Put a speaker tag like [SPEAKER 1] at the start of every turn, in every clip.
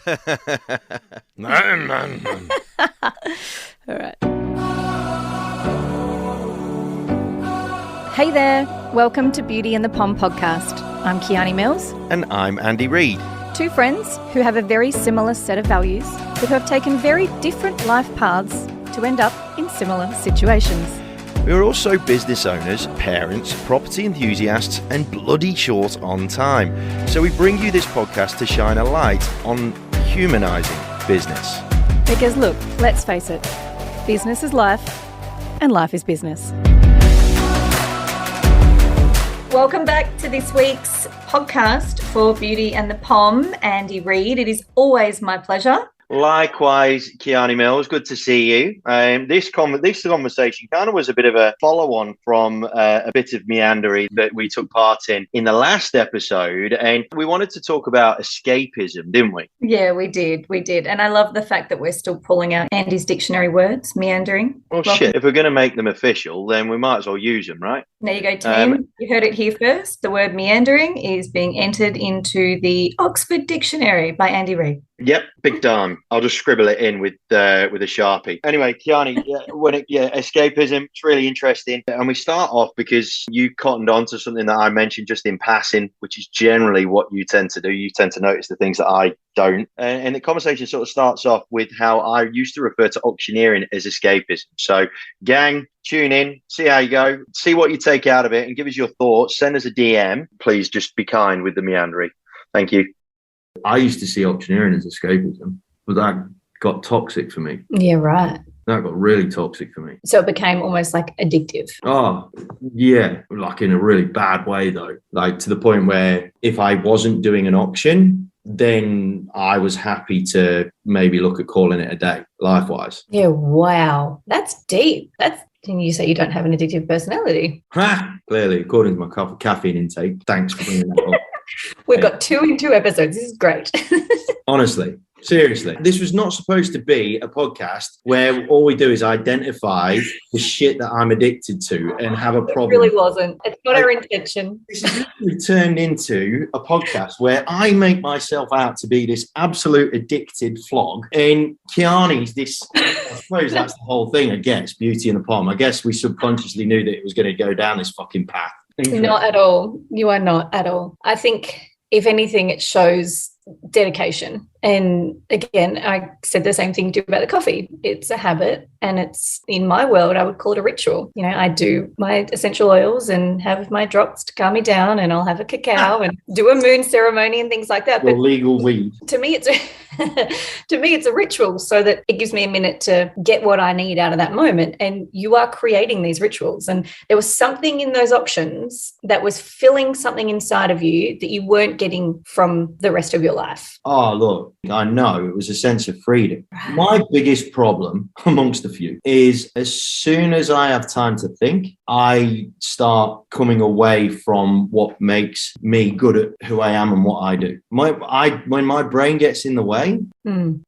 [SPEAKER 1] All right. Hey there. Welcome to Beauty and the Pom podcast. I'm Kiani Mills.
[SPEAKER 2] And I'm Andy Reid.
[SPEAKER 1] Two friends who have a very similar set of values, but who have taken very different life paths to end up in similar situations.
[SPEAKER 2] We are also business owners, parents, property enthusiasts, and bloody short on time. So we bring you this podcast to shine a light on humanising business.
[SPEAKER 1] Because look, let's face it, business is life, and life is business. Welcome back to this week's podcast for Beauty and the Pom. Andy Reid, it is always my pleasure.
[SPEAKER 2] Likewise, Kiani Mills, good to see you. This conversation kind of was a bit of a follow-on from a bit of meandering that we took part in the last episode, and we wanted to talk about escapism, didn't we?
[SPEAKER 1] Yeah, we did. And I love the fact that we're still pulling out Andy's dictionary words, meandering.
[SPEAKER 2] Well, shit, if we're going to make them official, then we might as well use them, right?
[SPEAKER 1] There you go, team. You heard it here first. The word meandering is being entered into the Oxford Dictionary by Andy Reid.
[SPEAKER 2] Yep, big time. I'll just scribble it in with a Sharpie. Anyway, Kiani, escapism, it's really interesting. And we start off because you cottoned on to something that I mentioned just in passing, which is generally what you tend to do. You tend to notice the things that I don't. And the conversation sort of starts off with how I used to refer to auctioneering as escapism. So, gang, tune in, see how you go, see what you take out of it, and give us your thoughts. Send us a DM. Please just be kind with the meandering. Thank you.
[SPEAKER 3] I used to see auctioneering as escapism, but that got toxic for me.
[SPEAKER 1] Yeah, right.
[SPEAKER 3] That got really toxic for me.
[SPEAKER 1] So it became almost like addictive.
[SPEAKER 3] Oh, yeah. Like in a really bad way, though. Like to the point where if I wasn't doing an auction, then I was happy to maybe look at calling it a day, life-wise.
[SPEAKER 1] Yeah, wow. That's deep. Can you say you don't have an addictive personality?
[SPEAKER 3] Ha! Clearly, according to my caffeine intake. Thanks for bringing that up.
[SPEAKER 1] We've got 2 in 2 episodes. This is great.
[SPEAKER 3] Honestly, seriously. This was not supposed to be a podcast where all we do is identify the shit that I'm addicted to and have a problem.
[SPEAKER 1] It really wasn't. It's not our intention.
[SPEAKER 3] This has literally turned into a podcast where I make myself out to be this absolute addicted flog. And Kiani's this, I suppose that's the whole thing, I guess, Beauty and the Pom. I guess we subconsciously knew that it was going to go down this fucking path.
[SPEAKER 1] Not at all. You are not at all. I think, if anything, it shows dedication. And again, I said the same thing to you about the coffee. It's a habit, and it's, in my world, I would call it a ritual. You know, I do my essential oils and have my drops to calm me down, and I'll have a cacao and do a moon ceremony and things like that.
[SPEAKER 3] But legal weed.
[SPEAKER 1] To me, it's a ritual, so that it gives me a minute to get what I need out of that moment. And you are creating these rituals. And there was something in those auctions that was filling something inside of you that you weren't getting from the rest of your life.
[SPEAKER 3] Oh, look, I know it was a sense of freedom. My biggest problem, amongst a few, is as soon as I have time to think, I start coming away from what makes me good at who I am and what I do. When my brain gets in the way,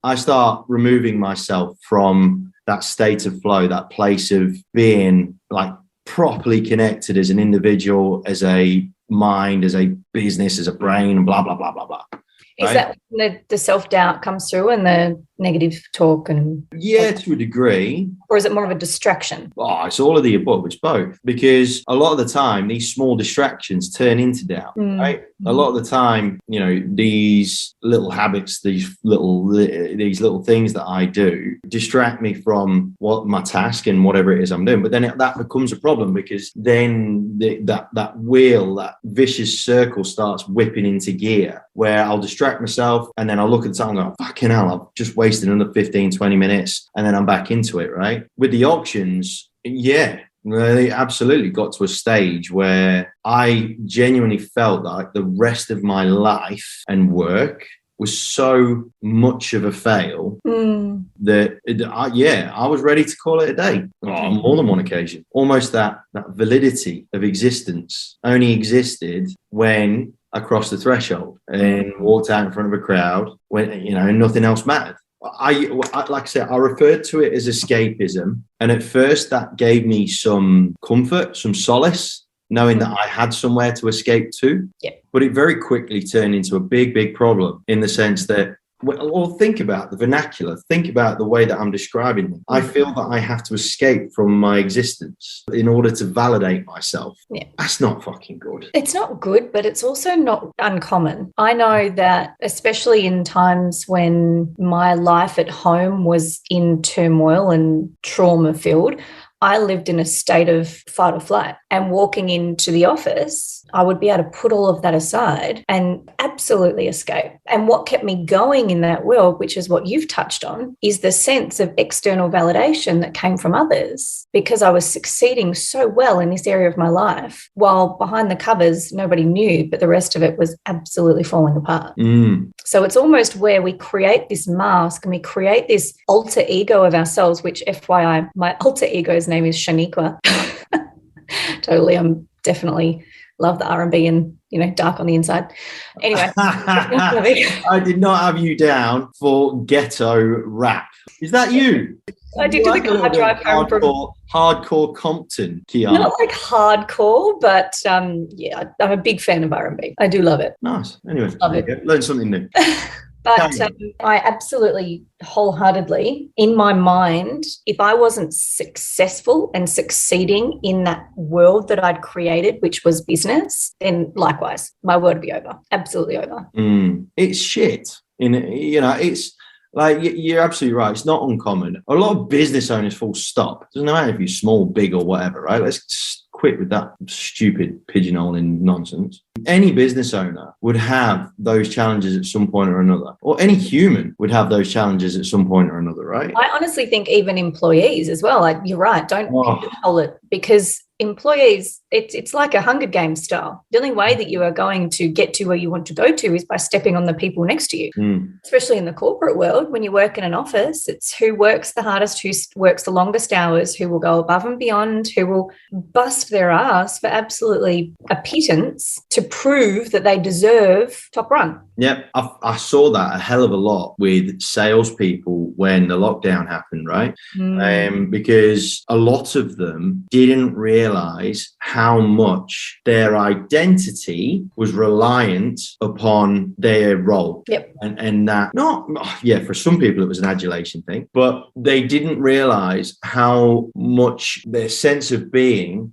[SPEAKER 3] I start removing myself from that state of flow, that place of being like properly connected as an individual, as a mind, as a business, as a brain, and blah, blah, blah, blah, blah.
[SPEAKER 1] Is right? That when the self-doubt comes through and the negative talk? And
[SPEAKER 3] yeah, to a degree.
[SPEAKER 1] Or is it more of a distraction?
[SPEAKER 3] Oh, it's all of the above. It's both. Because a lot of the time, these small distractions turn into doubt, right? A lot of the time, you know, these little habits, these little things that I do distract me from what my task and whatever it is I'm doing. But then that becomes a problem, because then that wheel, that vicious circle starts whipping into gear, where I'll distract myself and then I'll look at the time and go, fucking hell, I've just wasted another 15, 20 minutes. And then I'm back into it, right? With the auctions, yeah, they absolutely got to a stage where I genuinely felt like the rest of my life and work was so much of a fail that I was ready to call it a day on more than one occasion. Almost that validity of existence only existed when I crossed the threshold and walked out in front of a crowd when, you know, nothing else mattered. I like I said, I referred to it as escapism. And at first that gave me some comfort, some solace, knowing that I had somewhere to escape to. Yeah. But it very quickly turned into a big, big problem, in the sense that or think about the vernacular, think about the way that I'm describing them. I feel that I have to escape from my existence in order to validate myself.
[SPEAKER 1] Yeah.
[SPEAKER 3] That's not fucking good.
[SPEAKER 1] It's not good, but it's also not uncommon. I know that, especially in times when my life at home was in turmoil and trauma filled, I lived in a state of fight or flight, and walking into the office, I would be able to put all of that aside and absolutely escape. And what kept me going in that world, which is what you've touched on, is the sense of external validation that came from others, because I was succeeding so well in this area of my life, while behind the covers, nobody knew, but the rest of it was absolutely falling apart. So it's almost where we create this mask and we create this alter ego of ourselves, which FYI, my alter ego's name is Shaniqua. Totally. I'm definitely love the R&B and, dark on the inside. Anyway.
[SPEAKER 3] I did not have you down for ghetto rap. Is that you?
[SPEAKER 1] I did do the car drive home from
[SPEAKER 3] hardcore Compton, Kiana.
[SPEAKER 1] Not like hardcore, but I'm a big fan of R&B. I do love it.
[SPEAKER 3] Nice. Anyway,
[SPEAKER 1] love it.
[SPEAKER 3] Learn something new.
[SPEAKER 1] But I absolutely wholeheartedly, in my mind, if I wasn't successful and succeeding in that world that I'd created, which was business, then likewise, my world would be over. Absolutely over.
[SPEAKER 3] It's shit. It's like, you're absolutely right. It's not uncommon. A lot of business owners, full stop. Doesn't matter if you're small, big, or whatever, right? Let's quit with that stupid pigeonholing nonsense. Any business owner would have those challenges at some point or another, or any human would have those challenges at some point or another, right?
[SPEAKER 1] I honestly think even employees as well. You're right. Don't pigeonhole it, because employees, it's like a Hunger Games style. The only way that you are going to get to where you want to go to is by stepping on the people next to you. Especially in the corporate world, when you work in an office, it's who works the hardest, who works the longest hours, who will go above and beyond, who will bust their ass for absolutely a pittance to prove that they deserve top run.
[SPEAKER 3] Yep, I saw that a hell of a lot with salespeople when the lockdown happened, right? Because a lot of them didn't realize how much their identity was reliant upon their role.
[SPEAKER 1] Yep.
[SPEAKER 3] And that, for some people it was an adulation thing, but they didn't realize how much their sense of being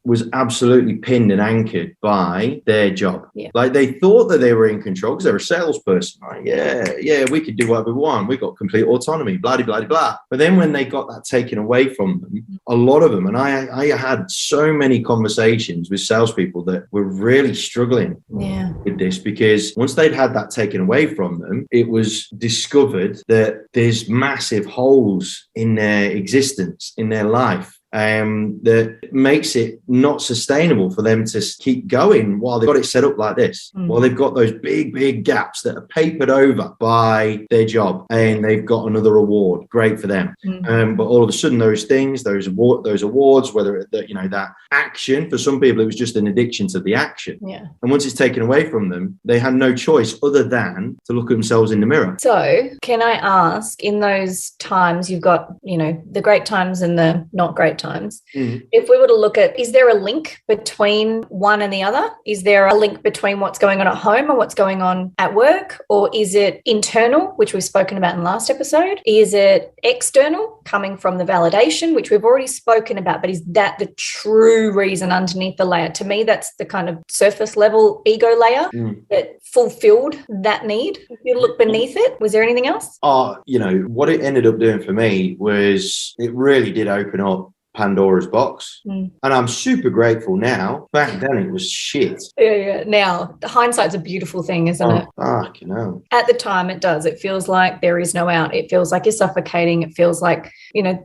[SPEAKER 3] was absolutely pinned and anchored by their job.
[SPEAKER 1] Yeah.
[SPEAKER 3] Like, they thought that they were in control because they're a salesperson, right? Yeah, we could do whatever we want. We've got complete autonomy, blah, blah, blah, blah. But then when they got that taken away from them, a lot of them, and I had so many conversations with salespeople that were really struggling with this, because once they'd had that taken away from them, it was discovered that there's massive holes in their existence, in their life, that makes it not sustainable for them to keep going while they've got it set up like this, while they've got those big gaps that are papered over by their job and they've got another award. Great for them. But all of a sudden, those things, those awards, whether that action, for some people, it was just an addiction to the action.
[SPEAKER 1] Yeah.
[SPEAKER 3] And once it's taken away from them, they had no choice other than to look at themselves in the mirror.
[SPEAKER 1] So can I ask, in those times, you've got, the great times and the not great times. If we were to look at, is there a link between one and the other? Is there a link between what's going on at home and what's going on at work? Or is it internal, which we've spoken about in the last episode? Is it external, coming from the validation, which we've already spoken about, but is that the true reason underneath the layer? To me, that's the kind of surface level ego layer that fulfilled that need. If you look beneath it, was there anything else?
[SPEAKER 3] What it ended up doing for me was it really did open up Pandora's box. And I'm super grateful now. Back then it was shit.
[SPEAKER 1] Yeah. Now, hindsight's a beautiful thing, isn't it?
[SPEAKER 3] Fucking hell.
[SPEAKER 1] At the time it does. It feels like there is no out. It feels like you're suffocating. It feels like,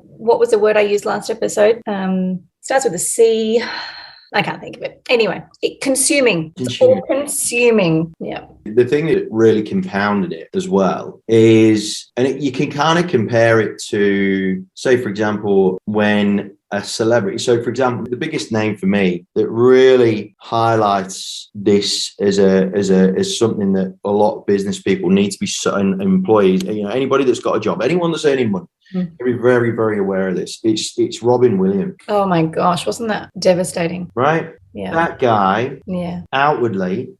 [SPEAKER 1] what was the word I used last episode? Starts with a C. I can't think of it. Anyway, consuming. It's all consuming. Yeah.
[SPEAKER 3] The thing that really compounded it as well is, and you can kind of compare it to, say, for example, when a celebrity. So, for example, the biggest name for me that really highlights this as something that a lot of business people need to be, and employees, anybody that's got a job, anyone that's earning money, be very, very aware of this. It's Robin Williams.
[SPEAKER 1] Oh my gosh, wasn't that devastating?
[SPEAKER 3] Right?
[SPEAKER 1] Yeah.
[SPEAKER 3] That guy, outwardly,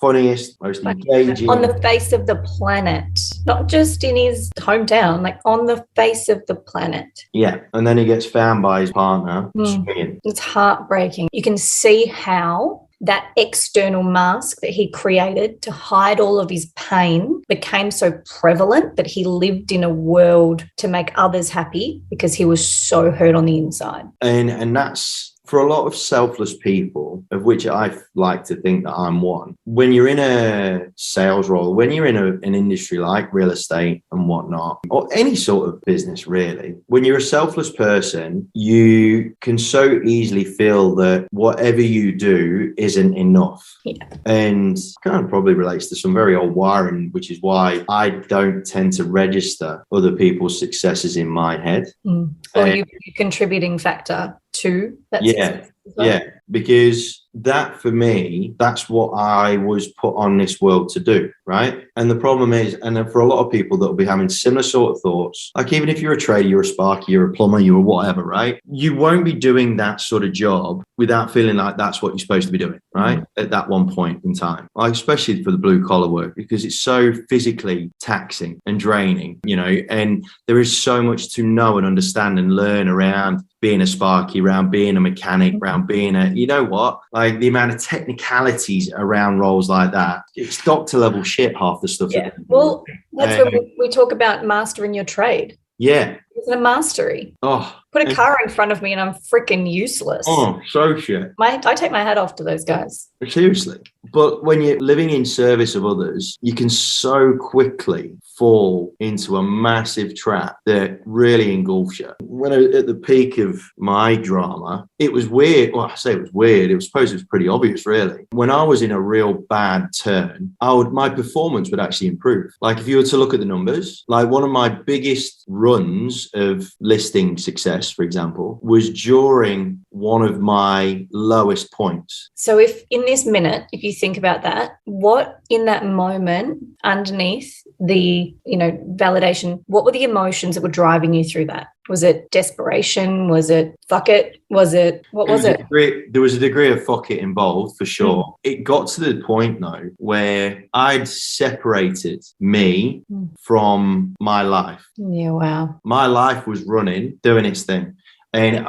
[SPEAKER 3] funniest, most engaging
[SPEAKER 1] on the face of the planet, not just in his hometown, like on the face of the planet.
[SPEAKER 3] Yeah, and then he gets found by his partner swinging.
[SPEAKER 1] It's heartbreaking. You can see how that external mask that he created to hide all of his pain became so prevalent that he lived in a world to make others happy because he was so hurt on the inside.
[SPEAKER 3] And that's for a lot of selfless people, of which I like to think that I'm one. When you're in a sales role, when you're in an industry like real estate and whatnot, or any sort of business really, when you're a selfless person, you can so easily feel that whatever you do isn't enough.
[SPEAKER 1] Yeah.
[SPEAKER 3] And kind of probably relates to some very old wiring, which is why I don't tend to register other people's successes in my head.
[SPEAKER 1] Or you're a contributing factor to that success as well.
[SPEAKER 3] Yeah, because that for me, that's what I was put on this world to do, right? And the problem is, and for a lot of people that will be having similar sort of thoughts, like even if you're a trader, you're a sparky, you're a plumber, you're whatever, right? You won't be doing that sort of job without feeling like that's what you're supposed to be doing, right? At that one point in time, like especially for the blue collar work, because it's so physically taxing and draining, you know, and there is so much to know and understand and learn around being a sparky, around being a mechanic, around being a, you know what, like the amount of technicalities around roles like that, it's doctor level shit, half the stuff.
[SPEAKER 1] Yeah. Well, that's when we talk about mastering your trade.
[SPEAKER 3] Yeah.
[SPEAKER 1] It's a mastery.
[SPEAKER 3] Oh,
[SPEAKER 1] put a car in front of me and I'm freaking useless.
[SPEAKER 3] Oh, so shit.
[SPEAKER 1] I take my hat off to those guys.
[SPEAKER 3] Seriously. But when you're living in service of others, you can so quickly fall into a massive trap that really engulfs you. When at the peak of my drama, it was weird. Well, I say it was weird. It was supposed it was pretty obvious, really. When I was in a real bad turn, my performance would actually improve. Like if you were to look at the numbers, like one of my biggest runs of listing success, for example, was during one of my lowest points.
[SPEAKER 1] So if in this minute, if you think about that, what in that moment underneath the, validation, what were the emotions that were driving you through that? Was it desperation? Was it fuck it? What was it?
[SPEAKER 3] There was a degree of fuck it involved for sure. It got to the point though where I'd separated me from my life.
[SPEAKER 1] Yeah, wow.
[SPEAKER 3] My life was running, doing its thing. And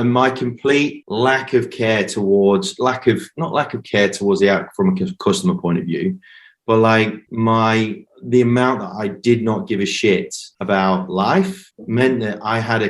[SPEAKER 3] my complete lack of care towards not lack of care towards the outcome from a customer point of view, but like the amount that I did not give a shit about life meant that I had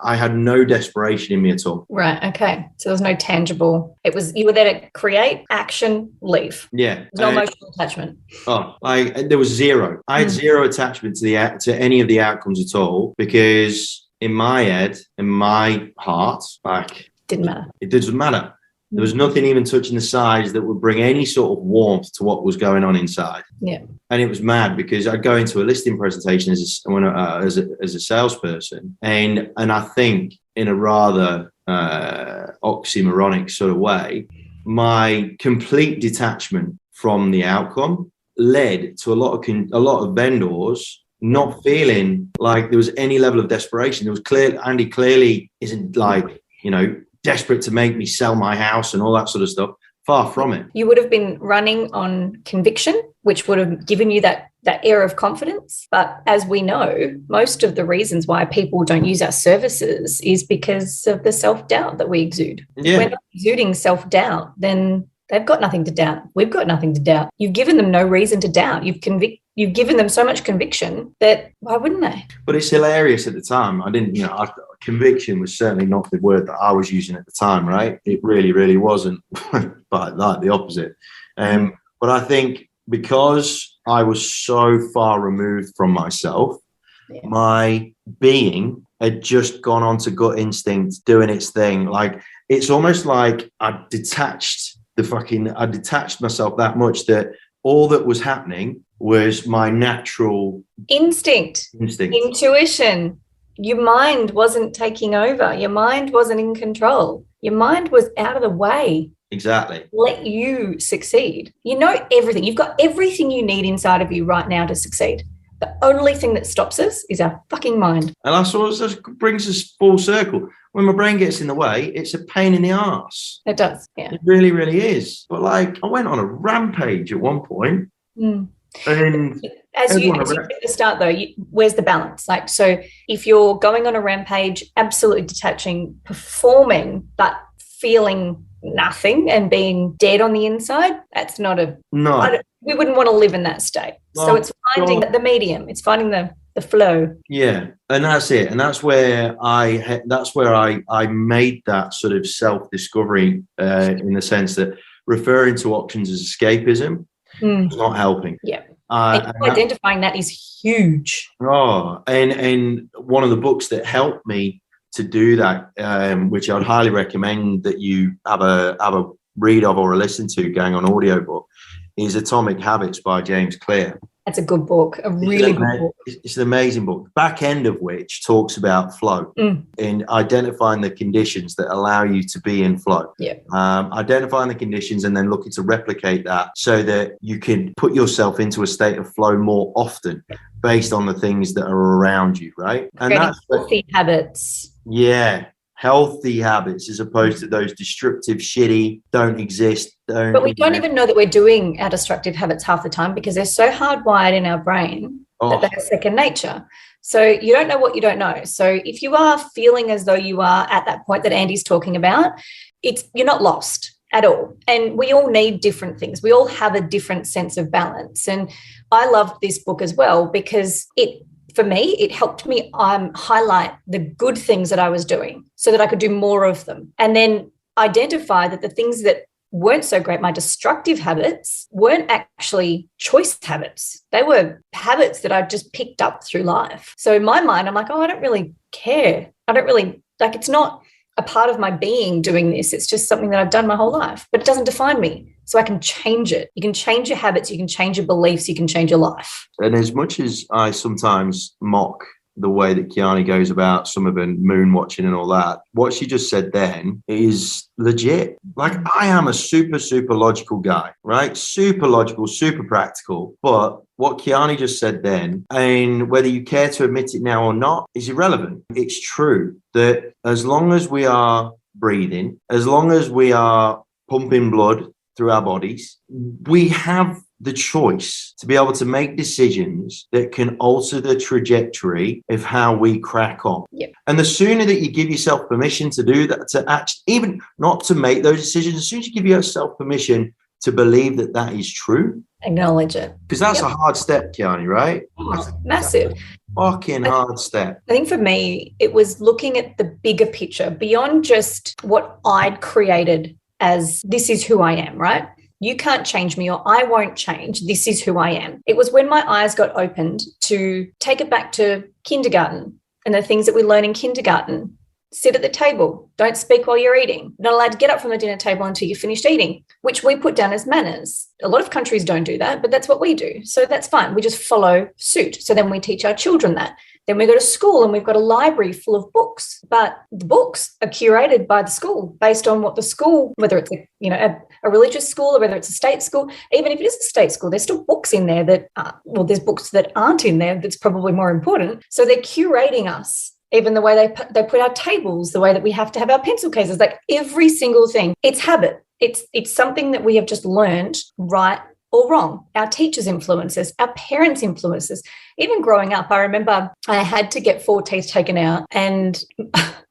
[SPEAKER 3] I had no desperation in me at all.
[SPEAKER 1] Right. Okay. So there's no tangible. You were there to create, action, leave.
[SPEAKER 3] Yeah.
[SPEAKER 1] There's no emotional attachment.
[SPEAKER 3] Oh, there was zero. I had zero attachment to any of the outcomes at all, because in my head, in my heart, like
[SPEAKER 1] didn't matter.
[SPEAKER 3] It doesn't matter. There was nothing even touching the sides that would bring any sort of warmth to what was going on inside.
[SPEAKER 1] Yeah. And
[SPEAKER 3] it was mad because I'd go into a listing presentation as a salesperson, and I think in a rather oxymoronic sort of way, my complete detachment from the outcome led to a lot of vendors not feeling like there was any level of desperation. There was Andy clearly isn't like, desperate to make me sell my house and all that sort of stuff. Far from it.
[SPEAKER 1] You would have been running on conviction, which would have given you that air of confidence. But as we know, most of the reasons why people don't use our services is because of the self-doubt that we exude.
[SPEAKER 3] Yeah.
[SPEAKER 1] If we're not exuding self-doubt, then they've got nothing to doubt. We've got nothing to doubt. You've given them no reason to doubt. You've given them so much conviction that why wouldn't they?
[SPEAKER 3] But it's hilarious at the time. I didn't, conviction was certainly not the word that I was using at the time, right? It really, really wasn't, but like the opposite. But I think because I was so far removed from myself, my being had just gone on to gut instinct doing its thing. Like, it's almost like I detached myself that much that all that was happening was my natural instinct,
[SPEAKER 1] intuition. Your mind wasn't taking over. Your mind wasn't in control. Your mind was out of the way.
[SPEAKER 3] Exactly.
[SPEAKER 1] Let you succeed. You know everything. You've got everything you need inside of you right now to succeed. The only thing that stops us is our fucking mind.
[SPEAKER 3] And that's what brings us full circle. When my brain gets in the way, it's a pain in the arse.
[SPEAKER 1] It does, yeah.
[SPEAKER 3] It really, really is. But like, I went on a rampage at one point.
[SPEAKER 1] Mm.
[SPEAKER 3] And
[SPEAKER 1] as you at the start, though, where's the balance? Like, so if you're going on a rampage, absolutely detaching, performing, but feeling nothing and being dead on the inside, that's not we wouldn't want to live in that state. So it's finding the medium. It's finding the flow.
[SPEAKER 3] Yeah, and that's it. And that's where I made that sort of self-discovery in the sense that referring to options as escapism is not helping.
[SPEAKER 1] Yeah. Identifying that is huge.
[SPEAKER 3] Oh, and one of the books that helped me to do that, which I'd highly recommend that you have a read of or a listen to going on audiobook, is Atomic Habits by James Clear.
[SPEAKER 1] That's a good book, a really good book.
[SPEAKER 3] It's an amazing book, back end of which talks about flow in identifying the conditions that allow you to be in flow.
[SPEAKER 1] Yeah.
[SPEAKER 3] Identifying the conditions and then looking to replicate that so that you can put yourself into a state of flow more often based on the things that are around you, right? And that's
[SPEAKER 1] healthy habits.
[SPEAKER 3] Yeah. Healthy habits as opposed to those destructive, shitty, don't exist.
[SPEAKER 1] But we don't even know that we're doing our destructive habits half the time because they're so hardwired in our brain that they're second nature. So you don't know what you don't know. So if you are feeling as though you are at that point that Andy's talking about, you're not lost at all. And we all need different things. We all have a different sense of balance. And I loved this book as well because for me, it helped me highlight the good things that I was doing so that I could do more of them. And then identify that the things that weren't so great, my destructive habits, weren't actually choice habits. They were habits that I just picked up through life. So in my mind, I'm like, I don't really care. I don't really, it's not a part of my being doing this. It's just something that I've done my whole life, but it doesn't define me. So I can change it. You can change your habits. You can change your beliefs. You can change your life.
[SPEAKER 3] And as much as I sometimes mock the way that Kiani goes about some of the moon watching and all that, what she just said then is legit. Like, I am a super, super logical guy, right? Super logical, super practical. But what Kiani just said then, and whether you care to admit it now or not, is irrelevant. It's true that as long as we are breathing, as long as we are pumping blood through our bodies, we have the choice to be able to make decisions that can alter the trajectory of how we crack on.
[SPEAKER 1] Yep.
[SPEAKER 3] And the sooner that you give yourself permission to do that, to actually, even not to make those decisions, as soon as you give yourself permission to believe that that is true,
[SPEAKER 1] acknowledge it.
[SPEAKER 3] Because that's a hard step, Kiani, right?
[SPEAKER 1] Massive.
[SPEAKER 3] Fucking hard step.
[SPEAKER 1] I think for me, it was looking at the bigger picture beyond just what I'd created as this is who I am, right? You can't change me or I won't change. This is who I am. It was when my eyes got opened to take it back to kindergarten and the things that we learn in kindergarten. Sit at the table. Don't speak while you're eating. Not allowed to get up from the dinner table until you've finished eating, which we put down as manners. A lot of countries don't do that, but that's what we do. So that's fine. We just follow suit. So then we teach our children that. Then we go to school and we've got a library full of books, but the books are curated by the school based on what the school, whether it's a religious school or whether it's a state school, even if it is a state school, there's still books in there that, there's books that aren't in there. That's probably more important. So they're curating us, even the way they put our tables, the way that we have to have our pencil cases, like every single thing. It's habit. It's something that we have just learned, right or wrong. Our teachers' influences, our parents' influences. Even growing up, I remember I had to get 4 teeth taken out and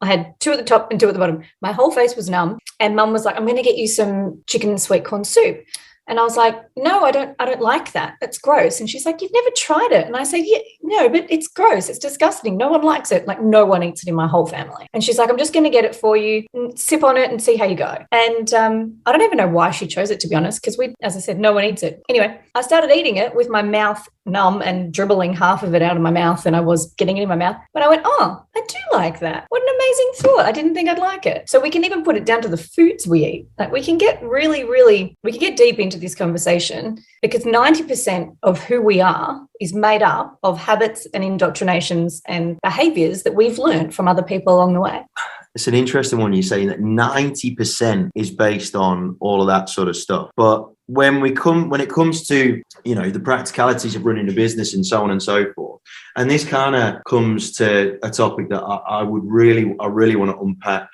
[SPEAKER 1] I had 2 at the top and 2 at the bottom. My whole face was numb and Mum was like, I'm going to get you some chicken and sweet corn soup. And I was like, no, I don't like that. That's gross. And she's like, you've never tried it. And I say, yeah, no, but it's gross. It's disgusting. No one likes it. Like, no one eats it in my whole family. And she's like, I'm just going to get it for you, sip on it and see how you go. And I don't even know why she chose it, to be honest, because as I said, no one eats it. Anyway, I started eating it with my mouth numb and dribbling half of it out of my mouth, and I was getting it in my mouth. But I went, oh, I do like that. What an amazing thought. I didn't think I'd like it. So we can even put it down to the foods we eat. Like, we can get we can get deep into this conversation because 90% of who we are is made up of habits and indoctrinations and behaviors that we've learned from other people along the way.
[SPEAKER 3] it's an interesting one. You're saying that 90% is based on all of that sort of stuff. But when it comes to, you know, the practicalities of running a business and so on and so forth, and this kind of comes to a topic that I really want to unpack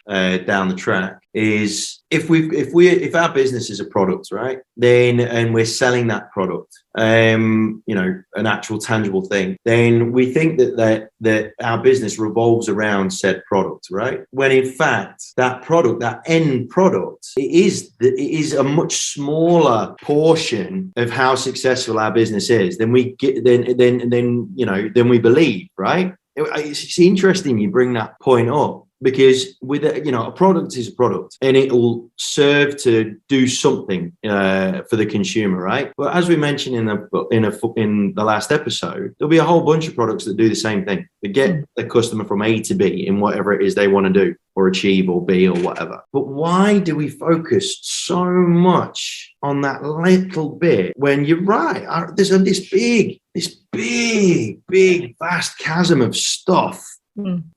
[SPEAKER 3] down the track, is if our business is a product, right, then, and we're selling that product, you know, an actual tangible thing, then we think that our business revolves around said product, right? When in fact that product, that end product, it is a much smaller portion of how successful our business is than we get, than we believe, right? It's interesting you bring that point up, because with a product is a product and it will serve to do something for the consumer, right? But as we mentioned in the last episode, there'll be a whole bunch of products that do the same thing, that get the customer from A to B in whatever it is they want to do or achieve or be or whatever. But why do we focus so much on that little bit when you're right? There's this big, vast chasm of stuff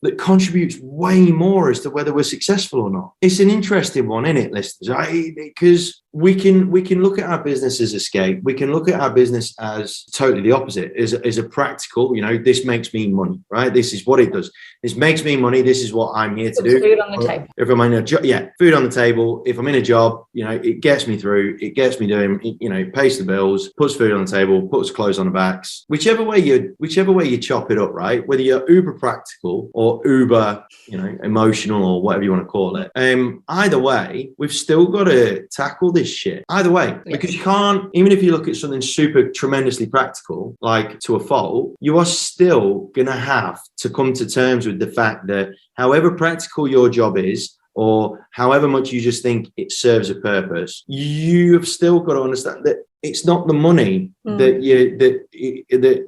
[SPEAKER 3] that contributes way more as to whether we're successful or not. It's an interesting one, isn't it, listeners? Because we can look at our business as escape. We can look at our business as totally the opposite, as a practical, you know, this makes me money, right? This is what it does. This makes me money. This is what I'm here to do.
[SPEAKER 1] Food on the table.
[SPEAKER 3] If I'm in a job, food on the table. If I'm in a job, you know, it gets me through. It gets me doing, you know, pays the bills, puts food on the table, puts clothes on the backs. Whichever way you chop it up, right? Whether you're uber practical or uber, you know, emotional or whatever you want to call it. Either way, we've still got to tackle this shit. Either way, because you can't, even if you look at something super tremendously practical, like to a fault, you are still going to have to come to terms with the fact that however practical your job is, or however much you just think it serves a purpose, you've still got to understand that it's not the money that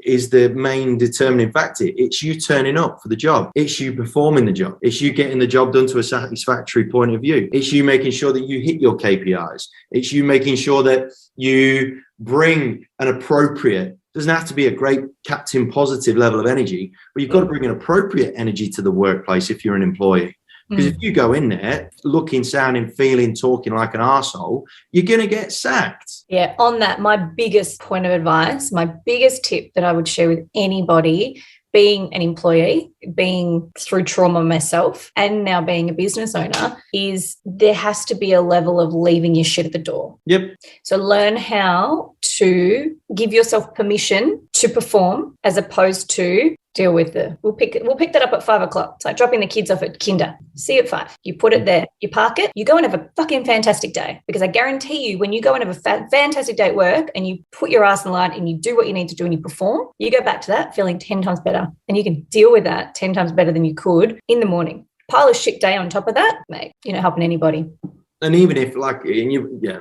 [SPEAKER 3] is the main determining factor. It's you turning up for the job. It's you performing the job. It's you getting the job done to a satisfactory point of view. It's you making sure that you hit your KPIs. It's you making sure that you bring an appropriate, doesn't have to be a great Captain Positive level of energy, but you've got to bring an appropriate energy to the workplace if you're an employee. Because if you go in there looking, sounding, feeling, talking like an arsehole, you're going to get sacked.
[SPEAKER 1] Yeah, on that, my biggest point of advice, my biggest tip that I would share with anybody, being an employee, being through trauma myself, and now being a business owner, is there has to be a level of leaving your shit at the door.
[SPEAKER 3] Yep.
[SPEAKER 1] So learn how to give yourself permission to perform, as opposed to deal with we'll pick that up at 5 o'clock. It's like dropping the kids off at kinder. See you at 5. You put it there, you park it, you go and have a fucking fantastic day. Because I guarantee you, when you go and have a fantastic day at work and you put your ass in the line and you do what you need to do and you perform, you go back to that feeling 10 times better. And you can deal with that 10 times better than you could in the morning. Pile a shit day on top of that, mate, you're not helping anybody.
[SPEAKER 3] And even if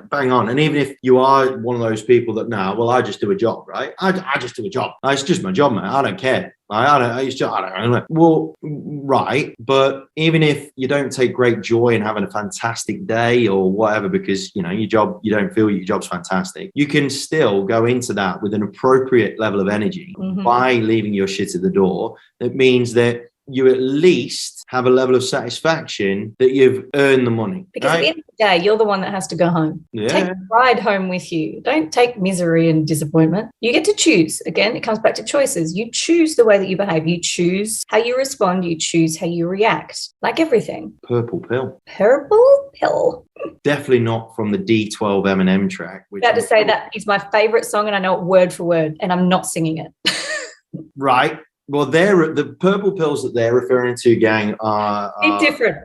[SPEAKER 3] bang on. And even if you are one of those people that, I just do a job, right? I just do a job. It's just my job, man. I don't care. I don't know. Well, right. But even if you don't take great joy in having a fantastic day or whatever, because, you know, your job, you don't feel your job's fantastic, you can still go into that with an appropriate level of energy by leaving your shit at the door. That means that you at least have a level of satisfaction that you've earned the money.
[SPEAKER 1] Because at the end of the day, you're the one that has to go home. Yeah. Take pride home with you. Don't take misery and disappointment. You get to choose. Again, it comes back to choices. You choose the way that you behave. You choose how you respond. You choose how you react. Like everything.
[SPEAKER 3] Purple Pill.
[SPEAKER 1] Purple Pill.
[SPEAKER 3] Definitely not from the D12 Eminem track.
[SPEAKER 1] About to say that is my favorite song, and I know it word for word, and I'm not singing it.
[SPEAKER 3] Right. Well, the purple pills that they're referring to, gang, are
[SPEAKER 1] different.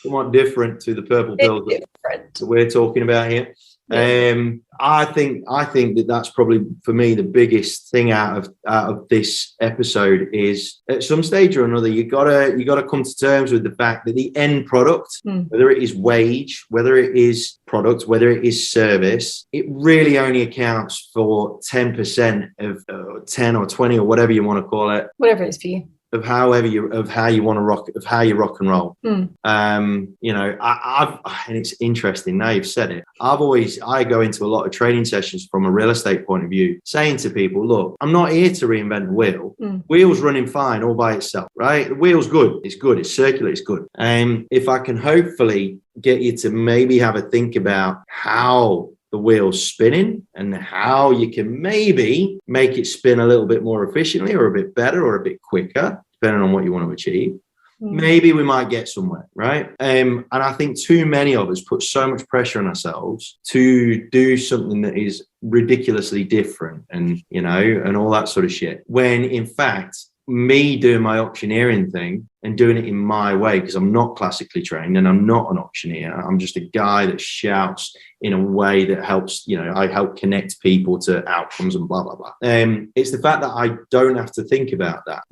[SPEAKER 3] Somewhat different to the purple pills that we're talking about here. Yeah. I think that that's probably for me the biggest thing out of this episode is at some stage or another you gotta come to terms with the fact that the end product, whether it is wage, whether it is product, whether it is service, it really only accounts for 10% of 10 or 20 or whatever you want to call it.
[SPEAKER 1] Whatever it is for you.
[SPEAKER 3] how you want to rock, of how you rock and roll. You know, I've and it's interesting now you've said it. I go into a lot of training sessions from a real estate point of view, saying to people, look, I'm not here to reinvent the wheel. Wheel's running fine all by itself, right? The wheel's good. It's circular. It's good. If I can hopefully get you to maybe have a think about how the wheel's spinning and how you can maybe make it spin a little bit more efficiently or a bit better or a bit quicker, depending on what you want to achieve, maybe we might get somewhere, right? And I think too many of us put so much pressure on ourselves to do something that is ridiculously different and, you know, and all that sort of shit. When in fact, me doing my auctioneering thing and doing it in my way, because I'm not classically trained and I'm not an auctioneer. I'm just a guy that shouts in a way that helps, you know, I help connect people to outcomes and blah, blah, blah. It's the fact that I don't have to think about that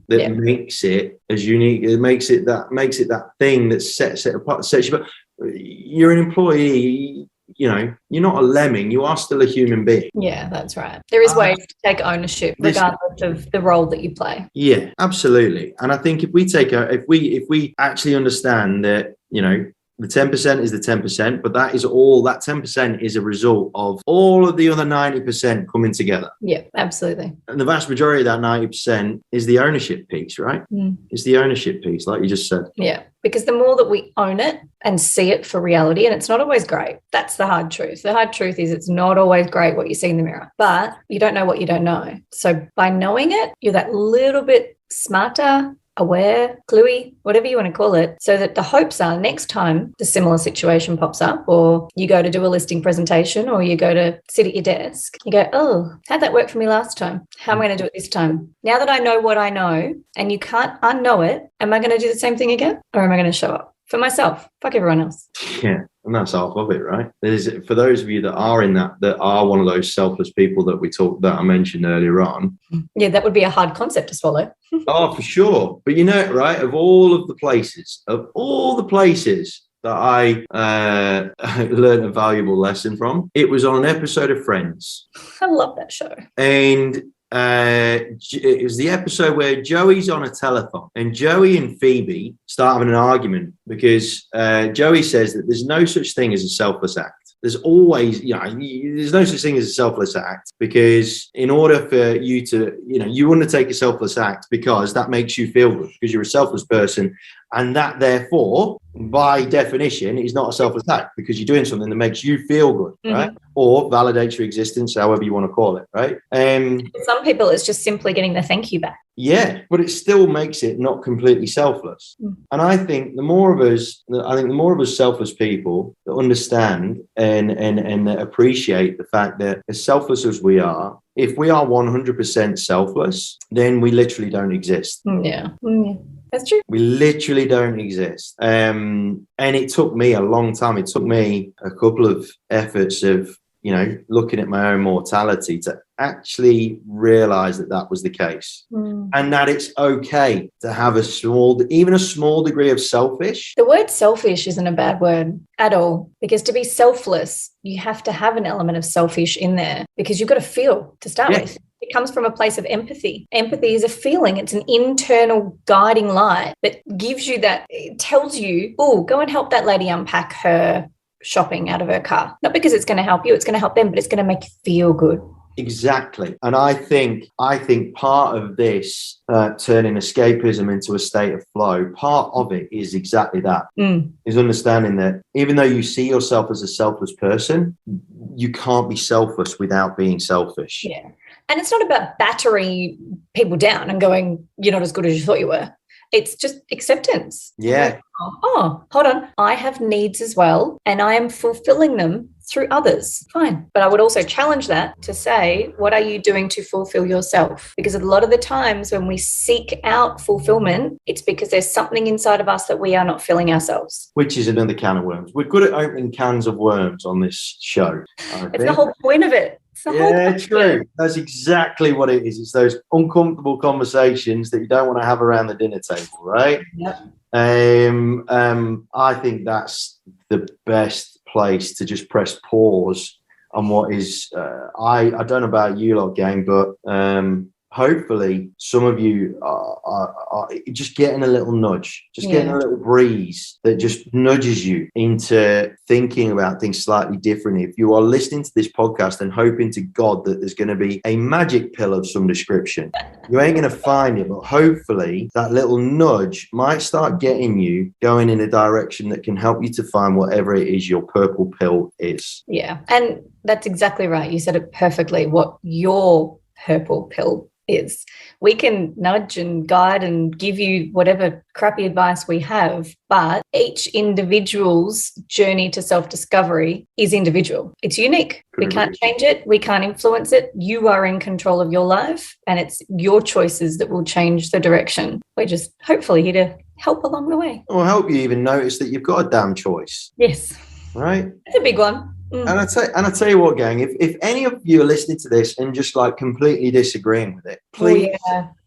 [SPEAKER 3] makes it as unique. It makes it that thing that sets it apart, sets you apart. You're an employee. You know, you're not a lemming, you are still a human being.
[SPEAKER 1] Yeah, that's right. There is ways to take ownership regardless of the role that you play.
[SPEAKER 3] Yeah, absolutely. And I think if we actually understand that, you know, the 10% is the 10%, but that 10% is a result of all of the other 90% coming together.
[SPEAKER 1] Yeah, absolutely.
[SPEAKER 3] And the vast majority of that 90% is the ownership piece, right? It's the ownership piece, like you just said.
[SPEAKER 1] Yeah, because the more that we own it and see it for reality, and it's not always great. That's the hard truth. The hard truth is it's not always great what you see in the mirror, but you don't know what you don't know. So by knowing it, you're that little bit smarter, aware, cluey, whatever you want to call it, so that the hopes are next time the similar situation pops up, or you go to do a listing presentation, or you go to sit at your desk, you go, oh, how'd that work for me last time? How am I going to do it this time? Now that I know what I know and you can't unknow it, am I going to do the same thing again, or am I going to show up for myself? Fuck everyone else.
[SPEAKER 3] Yeah. And that's half of it, right? For those of you that are in that are one of those selfless people that I mentioned earlier on.
[SPEAKER 1] Yeah, that would be a hard concept to swallow.
[SPEAKER 3] Oh, for sure. But you know, right, of all the places that I learned a valuable lesson from, it was on an episode of Friends.
[SPEAKER 1] I love that show.
[SPEAKER 3] And it was the episode where Joey's on a telephone and Joey and Phoebe start having an argument because Joey says that there's no such thing as a selfless act. There's always, you know, there's no such thing as a selfless act, because in order for you to, you know, you want to take a selfless act because that makes you feel good, because you're a selfless person. And that, therefore, by definition, is not a selfless act, because you're doing something that makes you feel good, right? Or validates your existence, however you want to call it, right?
[SPEAKER 1] For some people, it's just simply getting the thank you back.
[SPEAKER 3] Yeah, but it still makes it not completely selfless. And I think the more of us selfless people that understand and that appreciate the fact that as selfless as we are, if we are 100% selfless, then we literally don't exist.
[SPEAKER 1] Yeah. That's true.
[SPEAKER 3] We literally don't exist. And it took me a long time. It took me a couple of efforts of, you know, looking at my own mortality to actually realize that was the case. And that it's okay to have even a small degree of selfish.
[SPEAKER 1] The word selfish isn't a bad word at all, because to be selfless, you have to have an element of selfish in there, because you've got to feel to start with. It comes from a place of empathy. Empathy is a feeling. It's an internal guiding light that gives you that, it tells you, oh, go and help that lady unpack her shopping out of her car. Not because it's going to help you, it's going to help them, but it's going to make you feel good.
[SPEAKER 3] Exactly. And I think part of this turning escapism into a state of flow, part of it is exactly that, is understanding that even though you see yourself as a selfless person, you can't be selfless without being selfish.
[SPEAKER 1] Yeah. And it's not about battering people down and going, you're not as good as you thought you were. It's just acceptance.
[SPEAKER 3] Yeah.
[SPEAKER 1] Oh, hold on. I have needs as well, and I am fulfilling them through others. Fine. But I would also challenge that to say, what are you doing to fulfill yourself? Because a lot of the times when we seek out fulfillment, it's because there's something inside of us that we are not filling ourselves.
[SPEAKER 3] Which is another can of worms. We're good at opening cans of worms on this show.
[SPEAKER 1] It's the whole point of it.
[SPEAKER 3] Yeah, true. That's exactly what it is. It's those uncomfortable conversations that you don't want to have around the dinner table, right?
[SPEAKER 1] Yep.
[SPEAKER 3] I think that's the best place to just press pause on what is. I don't know about you lot, gang, but hopefully some of you are just getting a little nudge, just getting a little breeze that just nudges you into thinking about things slightly differently. If you are listening to this podcast and hoping to God that there's going to be a magic pill of some description, you ain't going to find it, but hopefully that little nudge might start getting you going in a direction that can help you to find whatever it is your purple pill is.
[SPEAKER 1] Yeah. And that's exactly right. You said it perfectly, what your purple pill is. We can nudge and guide and give you whatever crappy advice we have, but each individual's journey to self-discovery is individual. It's unique. We can't change it. We can't influence it. You are in control of your life, and it's your choices that will change the direction. We're just hopefully here to help along the way.
[SPEAKER 3] Or help you even notice that you've got a damn choice.
[SPEAKER 1] Yes.
[SPEAKER 3] Right?
[SPEAKER 1] It's a big one.
[SPEAKER 3] And I tell you what, gang, if any of you are listening to this and just like completely disagreeing with it, please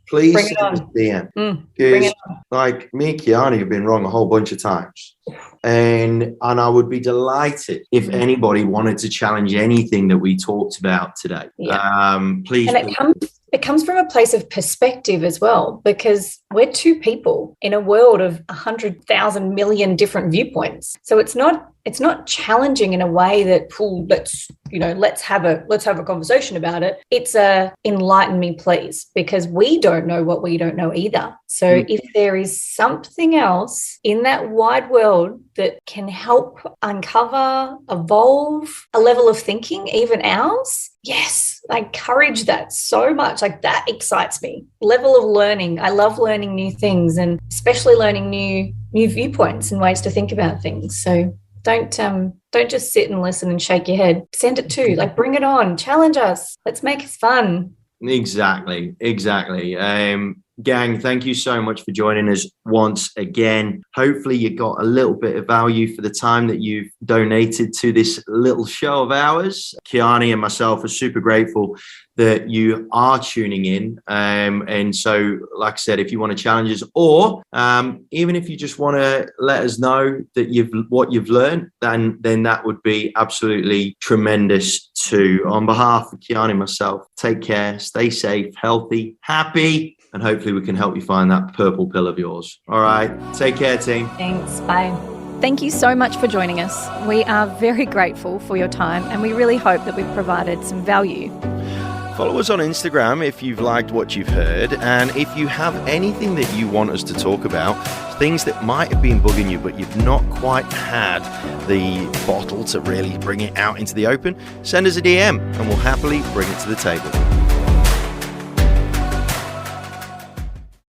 [SPEAKER 3] send us a DM. Because like me and Kiani have been wrong a whole bunch of times. And I would be delighted if anybody wanted to challenge anything that we talked about today. Please.
[SPEAKER 1] And it comes from a place of perspective as well, because we're two people in a world of 100,000 million different viewpoints. So it's not challenging in a way that, let's have a conversation about it. It's a enlighten me, please, because we don't know what we don't know either. So if there is something else in that wide world that can help uncover, evolve a level of thinking, even ours, yes, I encourage that so much. Like, that excites me. Level of learning. I love learning new things, and especially learning new viewpoints and ways to think about things. So don't just sit and listen and shake your head. Send it too. Like, bring it on. Challenge us. Let's make it fun.
[SPEAKER 3] Exactly. Gang, thank you so much for joining us once again. Hopefully you got a little bit of value for the time that you've donated to this little show of ours. Kiani and myself are super grateful that you are tuning in. And so, like I said, if you want to challenge us, or even if you just want to let us know that what you've learned, then that would be absolutely tremendous too. On behalf of Kiani and myself, take care, stay safe, healthy, happy, and hopefully we can help you find that purple pill of yours. All right. Take care, team.
[SPEAKER 1] Thanks. Bye.
[SPEAKER 4] Thank you so much for joining us. We are very grateful for your time, and we really hope that we've provided some value.
[SPEAKER 5] Follow us on Instagram if you've liked what you've heard, and if you have anything that you want us to talk about, things that might have been bugging you but you've not quite had the bottle to really bring it out into the open, send us a DM and we'll happily bring it to the table.